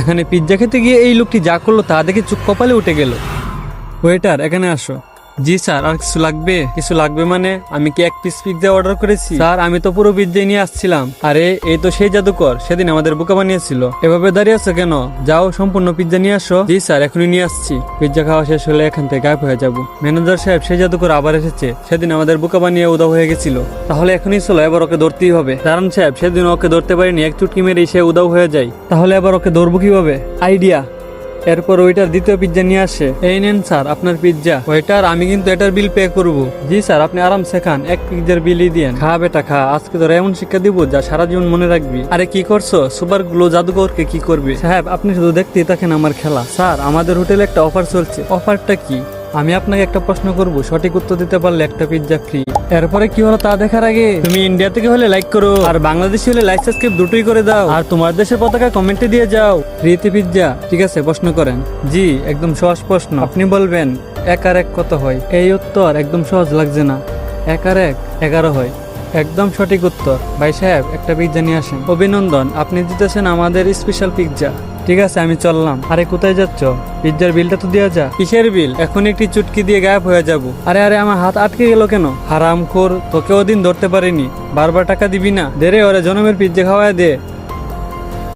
এখানে পিৎজা খেতে গিয়ে এই লোকটি যা করলো তা দেখে চুপ কপালে উঠে গেল। ওয়েটার, এখানে আসো। জি স্যার, আর কিছু লাগবে? কিছু লাগবে মানে? আমি কি এক পিস পিৎজা অর্ডার করেছি? স্যার, আমি তো পুরো পিৎজাই নিয়ে আসছিলাম। আরে এই তো সেই জাদুকর, সেদিন আমাদের বোকা বানিয়েছিল। এভাবে দাঁড়িয়ে আছো কেন? যাও সম্পূর্ণ পিৎজা নিয়ে আসো। জি স্যার, এখনই নিয়ে আসছি। পিৎজা খাওয়া শেষ হলে এখান থেকে গায়েব হয়ে যাবো। ম্যানেজার সাহেব, সেই জাদুকর আবার এসেছে। সেদিন আমাদের বোকা বানিয়ে উধাও হয়ে গেছিল। তাহলে এখনই চলো, এবার ওকে ধরতেই হবে। দারুন সাহেব, সেদিন ওকে ধরতে পারিনি, এক চুটকি মেরেই সে উধাও হয়ে যায়। তাহলে এবার ওকে ধরবো কিভাবে? আইডিয়া। এরপর ওইটার দ্বিতীয় পিৎজা নিয়ে আসে। এই নেন স্যার আপনার পিৎজা। ওইটার, আমি কিন্তু এটার বিল পে করব। জি স্যার, আপনি আরামসে খান, এক পিৎজার বিলই দিয়েন। খা বেটা খা, আজকে তোর এমন শিক্ষা দিব যা সারা জীবন মনে রাখবি। আরে কি করছো? সুপার গ্লো জাদুকরকে কি করবে? সাহেব, আপনি শুধু দেখতেই থাকেন আমার খেলা। স্যার, আমাদের হোটেলে একটা অফার চলছে। অফারটা কি? আমি আপনাকে একটা প্রশ্ন করব, সঠিক উত্তর দিতে পারলে একটা পিৎজা ফ্রি। এরপরে কি হলো তা দেখার আগে তুমি ইন্ডিয়া থেকে হলে লাইক করো, আর বাংলাদেশি হলে লাইক সাবস্ক্রাইব দুটোই করে দাও, আর তোমার দেশের পতাকা কমেন্টে দিয়ে যাও। ফ্রিতে পিৎজা। ঠিক আছে, প্রশ্ন করেন। জি, একদম সহজ প্রশ্ন। আপনি বলবেন 1 আর 1 কত হয়? এই উত্তর একদম সহজ লাগছে না? 1 আর 1 11 হয়। একদম সঠিক উত্তর। ভাই সাহেব, একটা পিৎজা নিয়ে আসেন। অভিনন্দন, আপনি দিতেছেন আমাদের স্পেশাল পিৎজা। ঠিক আছে, আমি চললাম। আরে কোথায় যাচ্ছ? পিৎজার বিলটা তো দেওয়া যা। কিসের বিল? এখন একটি চুটকি দিয়ে গায়েব হয়ে যাব। আরে আরে, আমার হাত আটকে গেল কেন? হারামখোর, তোকে ওদিন ধরতে পারিনি, বারবার টাকা দিবি না? দে রে, ওরে জনমের পিৎজা খাওয়ায় দে।